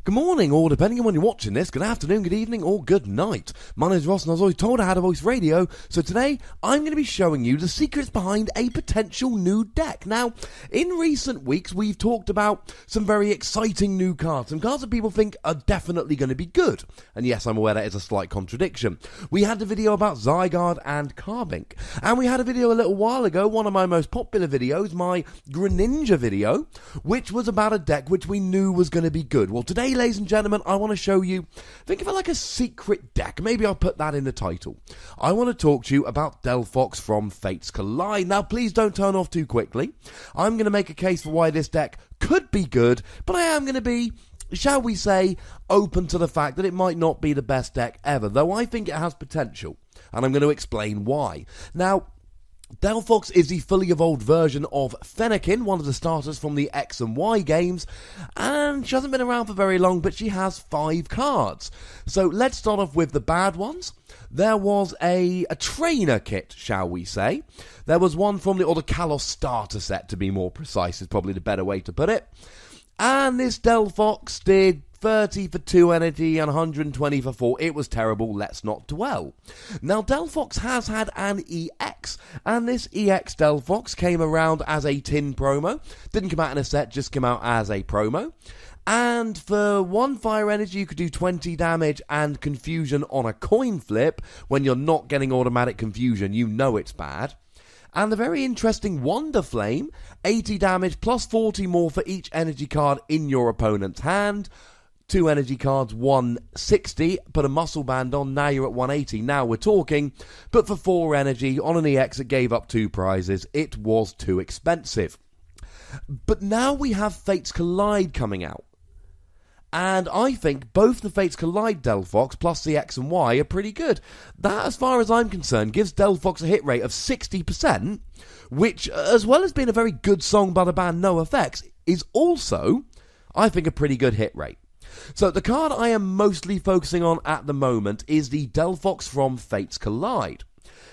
Good morning, or depending on when you're watching this, good afternoon, good evening, or good night. My name's Ross, and I was always told I had a voice radio, so today I'm going to be showing you the secrets behind a potential new deck. Now, in recent weeks, we've talked about some very exciting new cards, some cards that people think are definitely going to be good. And yes, I'm aware that is a slight contradiction. We had the video about Zygarde and Carbink, and we had a video a little while ago, one of my most popular videos, my Greninja video, which was about a deck which we knew was going to be good. Well, today, ladies and gentlemen, I want to show you, think of it like a secret deck. Maybe I'll put that in the title. I want to talk to you about Delphox from Fates Collide. Now, please don't turn off too quickly. I'm going to make a case for why this deck could be good, but I am going to be, shall we say, open to the fact that it might not be the best deck ever, though I think it has potential, and I'm going to explain why. Now, Delphox is the fully evolved version of Fennekin, one of the starters from the X and Y games, and she hasn't been around for very long, but she has 5 cards. So let's start off with the bad ones. There was a trainer kit, shall we say. There was one from the Kalos starter set, to be more precise, is probably the better way to put it. And this Delphox did 30 for 2 energy and 120 for 4. It was terrible, let's not dwell. Now, Delphox has had an EX, and this EX Delphox came around as a tin promo. Didn't come out in a set, just came out as a promo. And for 1 fire energy, you could do 20 damage and confusion on a coin flip. When you're not getting automatic confusion, you know it's bad. And the very interesting Wonder Flame, 80 damage plus 40 more for each energy card in your opponent's hand. 2 energy cards, 160, put a muscle band on, now you're at 180, now we're talking, but for 4 energy, on an EX it gave up 2 prizes, it was too expensive. But now we have Fates Collide coming out, and I think both the Fates Collide Delphox plus the X and Y are pretty good. That, as far as I'm concerned, gives Delphox a hit rate of 60%, which, as well as being a very good song by the band NoFX, is also, I think, a pretty good hit rate. So the card I am mostly focusing on at the moment is the Delphox from Fates Collide.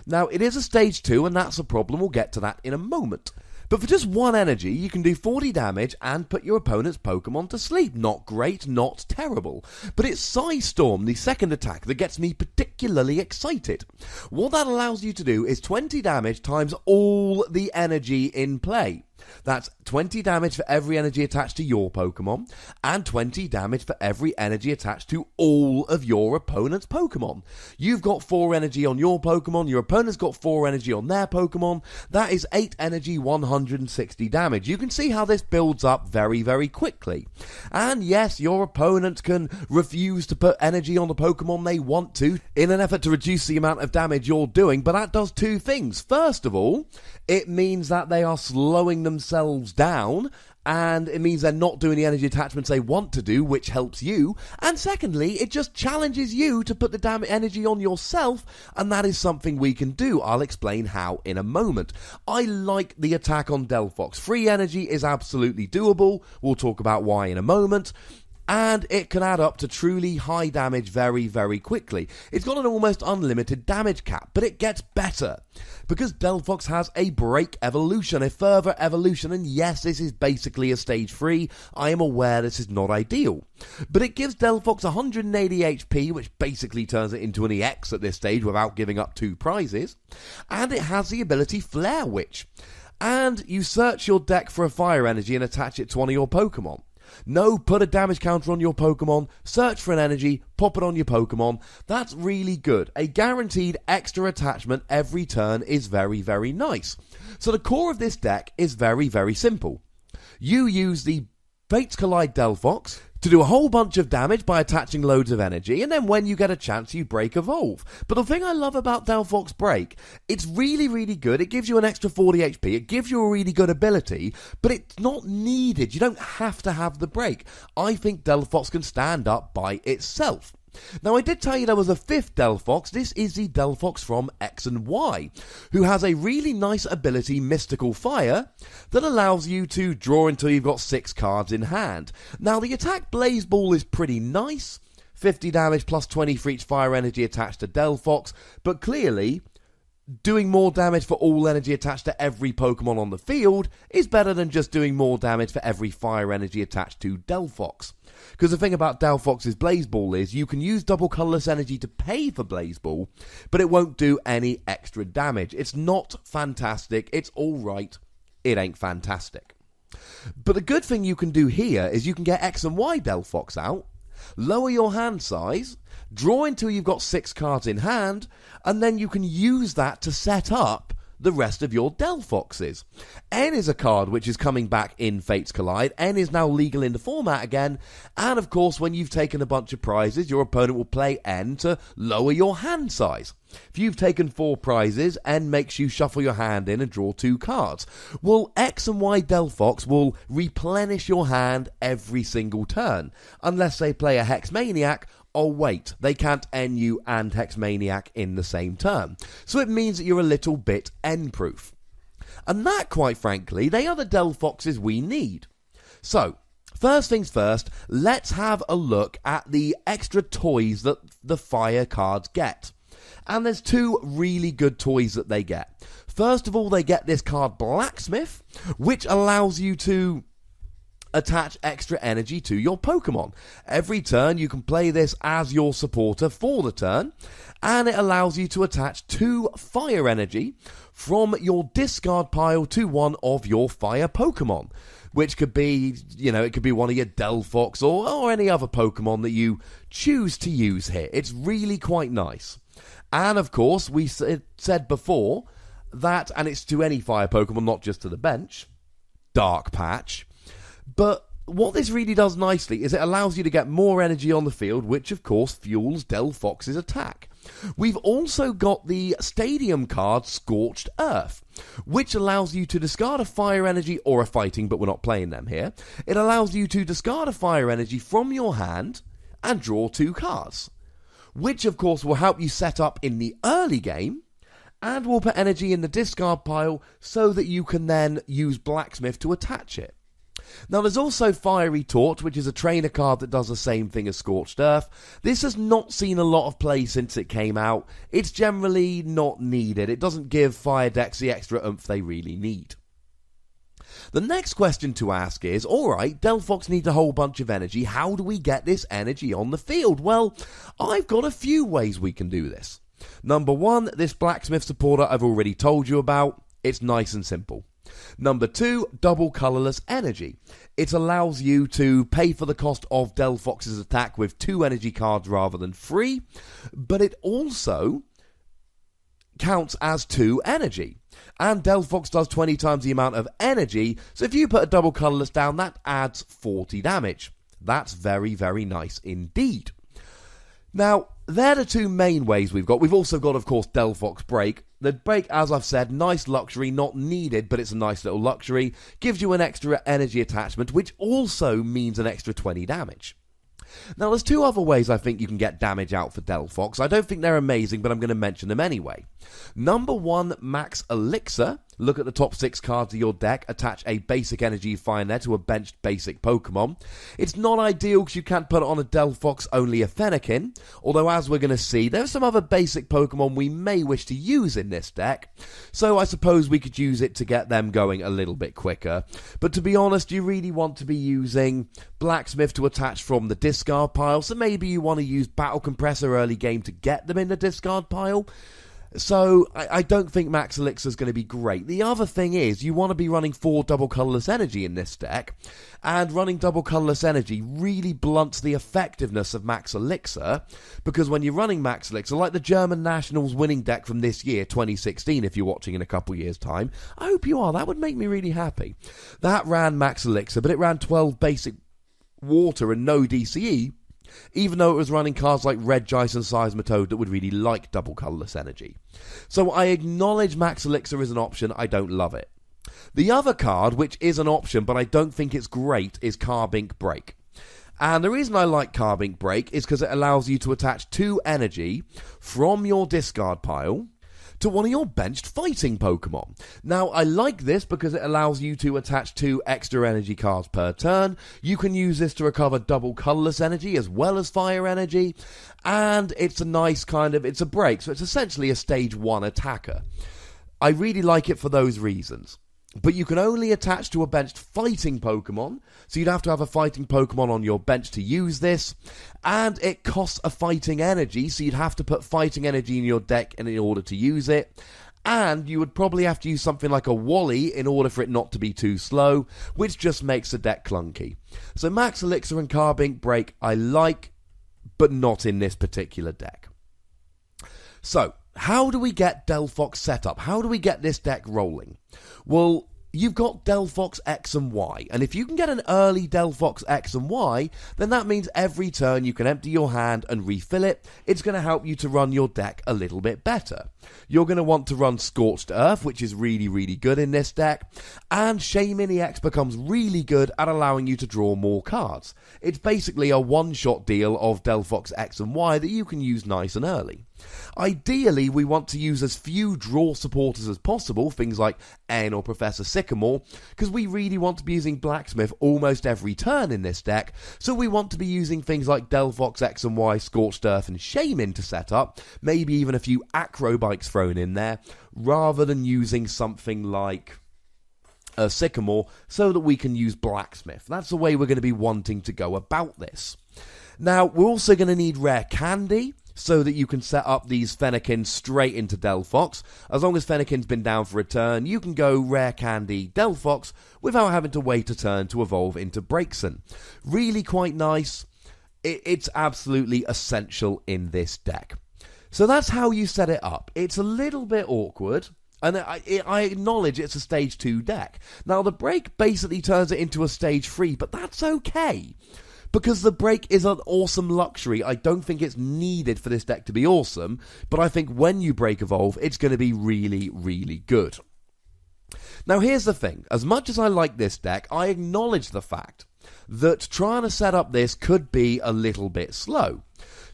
Now, it is a stage 2, and that's a problem. We'll get to that in a moment. But for just 1 energy, you can do 40 damage and put your opponent's Pokemon to sleep. Not great, not terrible. But it's Psystorm, the second attack, that gets me particularly excited. What that allows you to do is 20 damage times all the energy in play. That's 20 damage for every energy attached to your Pokemon, and 20 damage for every energy attached to all of your opponent's Pokemon. You've got 4 energy on your Pokemon, your opponent's got 4 energy on their Pokemon. That is 8 energy, 160 damage. You can see how this builds up very, very quickly. And yes, your opponent can refuse to put energy on the Pokemon they want to in an effort to reduce the amount of damage you're doing, but that does 2 things. First of all, it means that they are slowing themselves down, and it means they're not doing the energy attachments they want to do, which helps you. And secondly, it just challenges you to put the damn energy on yourself, and that is something we can do. I'll explain how in a moment. I like the attack on Delphox. Free energy is absolutely doable. We'll talk about why in a moment. And it can add up to truly high damage very, very quickly. It's got an almost unlimited damage cap, but it gets better. Because Delphox has a break evolution, a further evolution, and yes, this is basically a stage 3. I am aware this is not ideal. But it gives Delphox 180 HP, which basically turns it into an EX at this stage without giving up 2 prizes. And it has the ability Flare Witch. And you search your deck for a fire energy and attach it to one of your Pokemon. No, put a damage counter on your Pokemon, search for an energy, pop it on your Pokemon. That's really good. A guaranteed extra attachment every turn is very, very nice. So the core of this deck is very, very simple. You use the Fates Collide Delphox to do a whole bunch of damage by attaching loads of energy, and then when you get a chance, you Break Evolve. But the thing I love about Delphox Break, it's really, really good. It gives you an extra 40 HP. It gives you a really good ability, but it's not needed. You don't have to have the break. I think Delphox can stand up by itself. Now, I did tell you there was a 5th Delphox. This is the Delphox from X and Y, who has a really nice ability, Mystical Fire, that allows you to draw until you've got 6 cards in hand. Now, the attack Blaze Ball is pretty nice, 50 damage plus 20 for each fire energy attached to Delphox, but clearly doing more damage for all energy attached to every Pokemon on the field is better than just doing more damage for every fire energy attached to Delphox. Because the thing about Delphox's Blaze Ball is you can use double colourless energy to pay for Blaze Ball, but it won't do any extra damage. It's not fantastic, it's alright, it ain't fantastic. But the good thing you can do here is you can get X and Y Delphox out, lower your hand size, draw until you've got 6 cards in hand, and then you can use that to set up the rest of your Delphoxes. N is a card which is coming back in Fates Collide. N is now legal in the format again, and of course when you've taken a bunch of prizes, your opponent will play N to lower your hand size. If you've taken 4 prizes, N makes you shuffle your hand in and draw 2 cards. Well, X and Y Delphox will replenish your hand every single turn, unless they play a Hex Maniac. Oh wait, they can't N you and Hex Maniac in the same turn. So it means that you're a little bit N-proof. And that, quite frankly, they are the Delphoxes we need. So, first things first, let's have a look at the extra toys that the fire cards get. And there's 2 really good toys that they get. First of all, they get this card Blacksmith, which allows you to attach extra energy to your Pokemon. Every turn you can play this as your supporter for the turn, and it allows you to attach 2 fire energy from your discard pile to one of your fire Pokemon, which could be, it could be one of your Delphox or any other Pokemon that you choose to use here. It's really quite nice. And of course, we said before that, and it's to any fire Pokemon, not just to the bench, Dark Patch. But what this really does nicely is it allows you to get more energy on the field, which of course fuels Delphox's attack. We've also got the Stadium card Scorched Earth, which allows you to discard a fire energy or a fighting, but we're not playing them here. It allows you to discard a fire energy from your hand and draw 2 cards, which of course will help you set up in the early game and will put energy in the discard pile so that you can then use Blacksmith to attach it. Now there's also Fiery Torch, which is a trainer card that does the same thing as Scorched Earth. This has not seen a lot of play since it came out. It's generally not needed. It doesn't give fire decks the extra oomph they really need. The next question to ask is, alright, Delphox needs a whole bunch of energy. How do we get this energy on the field? Well, I've got a few ways we can do this. Number 1, this Blacksmith supporter I've already told you about. It's nice and simple. Number 2, double colourless energy. It allows you to pay for the cost of Delphox's attack with 2 energy cards rather than 3, but it also counts as 2 energy. And Delphox does 20 times the amount of energy, so if you put a double colourless down, that adds 40 damage. That's very, very nice indeed. Now, they're the 2 main ways we've got. We've also got, of course, Delphox Break. The Break, as I've said, nice luxury, not needed, but it's a nice little luxury. Gives you an extra energy attachment, which also means an extra 20 damage. Now, there's 2 other ways I think you can get damage out for Delphox. I don't think they're amazing, but I'm going to mention them anyway. Number 1, Max Elixir. Look at the top 6 cards of your deck, attach a basic energy you find there to a benched basic Pokemon. It's not ideal because you can't put it on a Delphox, only a Fennekin, although as we're going to see, there are some other basic Pokemon we may wish to use in this deck, so I suppose we could use it to get them going a little bit quicker. But to be honest, you really want to be using Blacksmith to attach from the discard pile, so maybe you want to use Battle Compressor early game to get them in the discard pile. So, I don't think Max Elixir is going to be great. The other thing is, you want to be running 4 double colourless energy in this deck, and running double colourless energy really blunts the effectiveness of Max Elixir, because when you're running Max Elixir, like the German Nationals winning deck from this year, 2016, if you're watching in a couple years' time, I hope you are, that would make me really happy. That ran Max Elixir, but it ran 12 basic water and no DCE, even though it was running cards like Regice and Seismitoad that would really like double colourless energy. So I acknowledge Max Elixir is an option, I don't love it. The other card, which is an option but I don't think it's great, is Carbink Break. And the reason I like Carbink Break is because it allows you to attach 2 energy from your discard pile to one of your benched fighting Pokemon. Now, I like this because it allows you to attach 2 extra energy cards per turn. You can use this to recover double colourless energy as well as fire energy, and it's a nice it's a break, so it's essentially a stage 1 attacker. I really like it for those reasons. But you can only attach to a benched fighting Pokemon, so you'd have to have a fighting Pokemon on your bench to use this, and it costs a fighting energy, so you'd have to put fighting energy in your deck in order to use it, and you would probably have to use something like a Wally in order for it not to be too slow, which just makes the deck clunky. So Max Elixir and Carbink Break I like, but not in this particular deck. So, how do we get Delphox set up? How do we get this deck rolling? Well, you've got Delphox X and Y, and if you can get an early Delphox X and Y, then that means every turn you can empty your hand and refill it. It's going to help you to run your deck a little bit better. You're going to want to run Scorched Earth, which is really, really good in this deck, and Shaymini X becomes really good at allowing you to draw more cards. It's basically a one-shot deal of Delphox X and Y that you can use nice and early. Ideally, we want to use as few draw supporters as possible, things like N or Professor Sycamore, because we really want to be using Blacksmith almost every turn in this deck, so we want to be using things like Delphox X and Y, Scorched Earth and Shaymin to set up, maybe even a few Acrobikes thrown in there, rather than using something like Sycamore, so that we can use Blacksmith. That's the way we're going to be wanting to go about this. Now, we're also going to need Rare Candy, so that you can set up these Fennekins straight into Delphox. As long as Fennekin's been down for a turn, you can go Rare Candy Delphox without having to wait a turn to evolve into Braixen. Really quite nice. It's absolutely essential in this deck. So that's how you set it up. It's a little bit awkward, and I acknowledge it's a stage 2 deck. Now, the break basically turns it into a stage 3, but that's okay, because the break is an awesome luxury. I don't think it's needed for this deck to be awesome, but I think when you break evolve, it's going to be really, really good. Now, here's the thing. As much as I like this deck, I acknowledge the fact that trying to set up this could be a little bit slow.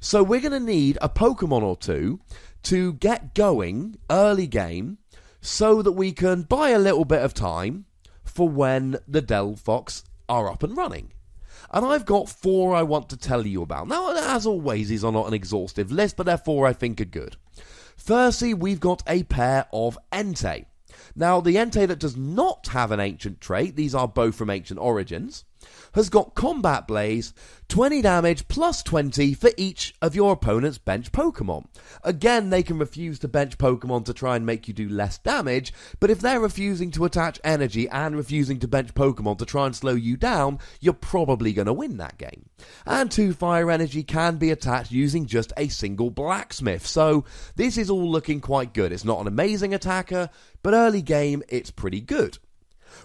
So we're going to need a Pokemon or two to get going early game so that we can buy a little bit of time for when the Delphox are up and running. And I've got 4 I want to tell you about. Now, as always, these are not an exhaustive list, but they're 4 I think are good. Firstly, we've got a pair of Entei. Now, the Entei that does not have an ancient trait, these are both from Ancient Origins, has got Combat Blaze, 20 damage plus 20 for each of your opponent's bench Pokemon. Again, they can refuse to bench Pokemon to try and make you do less damage, but if they're refusing to attach energy and refusing to bench Pokemon to try and slow you down, you're probably going to win that game. And 2 fire energy can be attached using just a single Blacksmith, so this is all looking quite good. It's not an amazing attacker, but early game, it's pretty good.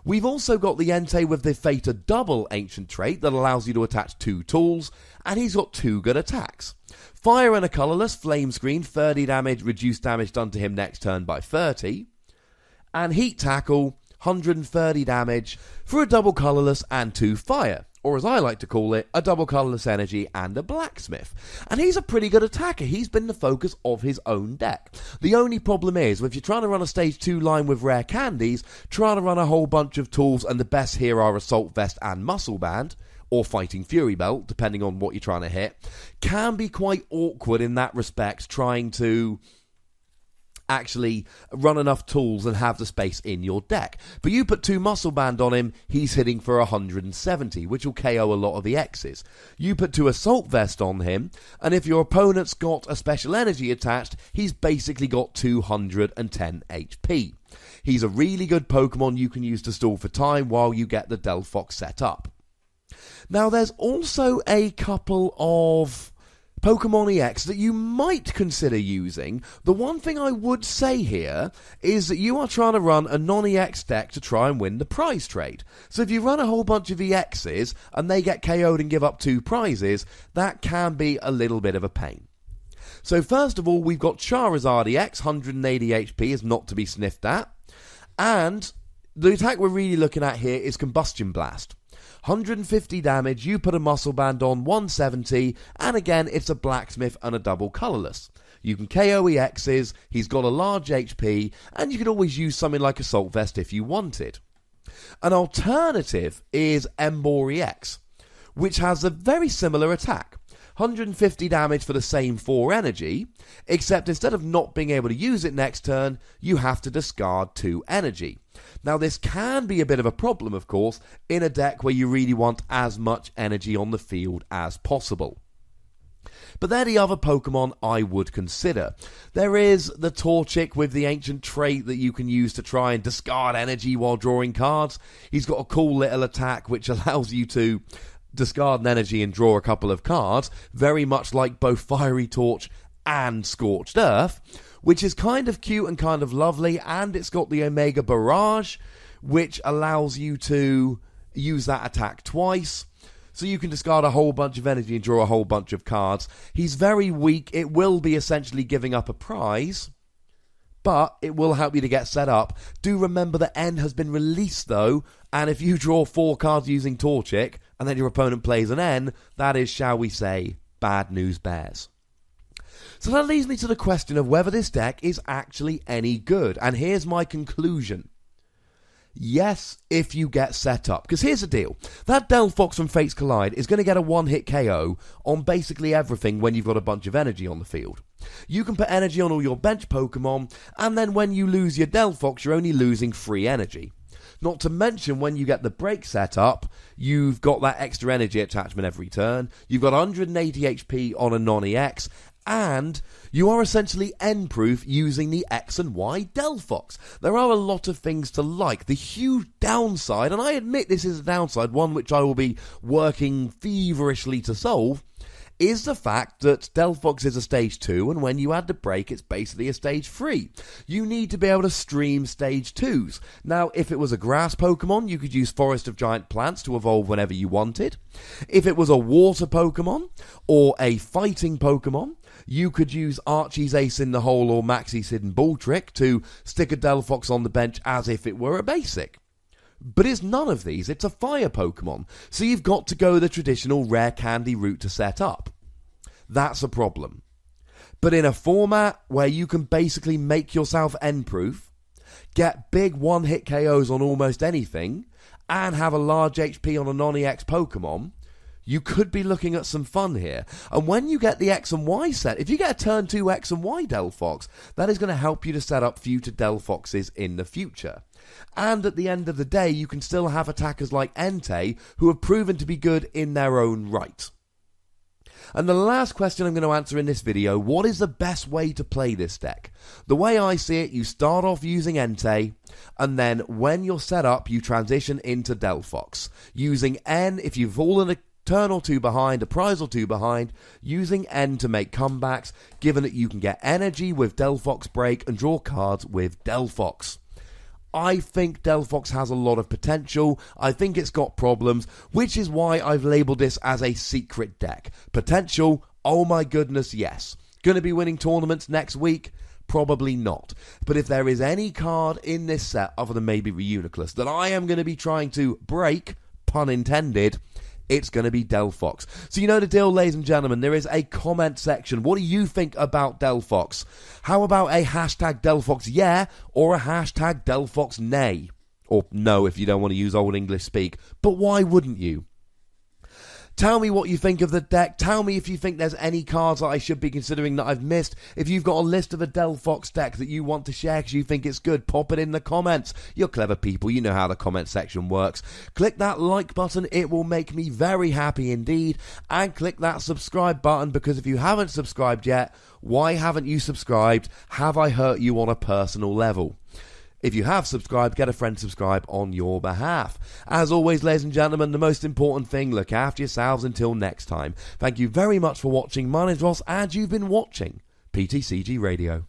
We've also got the Entei with the Theta Double Ancient trait that allows you to attach 2 tools, and he's got 2 good attacks. Fire and a colourless, Flame Screen, 30 damage, reduced damage done to him next turn by 30. And Heat Tackle, 130 damage for a double colourless and 2 fire. Or as I like to call it, a double colourless energy and a Blacksmith. And he's a pretty good attacker. He's been the focus of his own deck. The only problem is, if you're trying to run a stage 2 line with Rare Candies, trying to run a whole bunch of tools, and the best here are Assault Vest and Muscle Band, or Fighting Fury Belt, depending on what you're trying to hit, can be quite awkward in that respect, trying to actually run enough tools and have the space in your deck. But you put 2 Muscle Band on him, he's hitting for 170, which will KO a lot of the X's. You put 2 Assault Vest on him, and if your opponent's got a Special Energy attached, he's basically got 210 HP. He's a really good Pokemon you can use to stall for time while you get the Delphox set up. Now, there's also a couple of Pokemon EX that you might consider using. The one thing I would say here is that you are trying to run a non-EX deck to try and win the prize trade. So if you run a whole bunch of EXs and they get KO'd and give up 2 prizes, that can be a little bit of a pain. So first of all, we've got Charizard EX, 180 HP is not to be sniffed at. And the attack we're really looking at here is Combustion Blast. 150 damage, you put a Muscle Band on, 170, and again it's a Blacksmith and a double colourless. You can KO EXs, he's got a large HP, and you could always use something like Assault Vest if you wanted. An alternative is Emboar EX, which has a very similar attack. 150 damage for the same 4 energy, except instead of not being able to use it next turn, you have to discard 2 energy. Now this can be a bit of a problem, of course, in a deck where you really want as much energy on the field as possible. But they're the other Pokemon I would consider. There is the Torchic with the ancient trait that you can use to try and discard energy while drawing cards. He's got a cool little attack which allows you to discard an energy and draw a couple of cards, very much like both Fiery Torch and Scorched Earth, which is kind of cute and kind of lovely, and it's got the Omega Barrage, which allows you to use that attack twice. So you can discard a whole bunch of energy and draw a whole bunch of cards. He's very weak. It will be essentially giving up a prize, but it will help you to get set up. Do remember that N has been released though, and if you draw 4 cards using Torchic, and then your opponent plays an N, that is, shall we say, bad news bears. So that leads me to the question of whether this deck is actually any good, and here's my conclusion. Yes, if you get set up. Because here's the deal. That Delphox from Fates Collide is going to get a one-hit KO on basically everything when you've got a bunch of energy on the field. You can put energy on all your bench Pokemon, and then when you lose your Delphox, you're only losing free energy. Not to mention, when you get the break set up, you've got that extra energy attachment every turn, you've got 180 HP on a non-EX, and you are essentially N-proof using the X and Y Delphox. There are a lot of things to like. The huge downside, and I admit this is a downside, one which I will be working feverishly to solve, is the fact that Delphox is a stage 2, and when you add the break, it's basically a stage 3. You need to be able to stream stage 2s. Now, if it was a grass Pokemon, you could use Forest of Giant Plants to evolve whenever you wanted. If it was a water Pokemon, or a fighting Pokemon, you could use Archie's Ace in the Hole or Maxie's Hidden Ball Trick to stick a Delphox on the bench as if it were a basic. But it's none of these, it's a fire Pokemon, so you've got to go the traditional rare candy route to set up. That's a problem. But in a format where you can basically make yourself N-proof, get big one-hit KOs on almost anything, and have a large HP on a non-EX Pokemon, you could be looking at some fun here. And when you get the X and Y set, if you get a turn 2 X and Y Delphox, that is going to help you to set up future Delphoxes in the future. And at the end of the day, you can still have attackers like Entei, who have proven to be good in their own right. And the last question I'm going to answer in this video, what is the best way to play this deck? The way I see it, you start off using Entei, and then when you're set up, you transition into Delphox. Using N, if you've fallen a turn or 2 behind, a prize or 2 behind, using N to make comebacks, given that you can get energy with Delphox Break and draw cards with Delphox. I think Delphox has a lot of potential. I think it's got problems, which is why I've labelled this as a secret deck. Potential? Oh my goodness, yes. Going to be winning tournaments next week? Probably not. But if there is any card in this set, other than maybe Reuniclus, that I am going to be trying to break, pun intended, it's going to be Delphox. So you know the deal, ladies and gentlemen. There is a comment section. What do you think about Delphox? How about a hashtag Delphox yeah or a hashtag Delphox nay? Or no if you don't want to use Old English speak. But why wouldn't you? Tell me what you think of the deck. Tell me if you think there's any cards that I should be considering that I've missed. If you've got a list of a Delphox deck that you want to share because you think it's good, pop it in the comments. You're clever people. You know how the comment section works. Click that like button. It will make me very happy indeed. And click that subscribe button, because if you haven't subscribed yet, why haven't you subscribed? Have I hurt you on a personal level? If you have subscribed, get a friend subscribe on your behalf. As always, ladies and gentlemen, the most important thing, look after yourselves until next time. Thank you very much for watching. My name's Ross, and you've been watching PTCG Radio.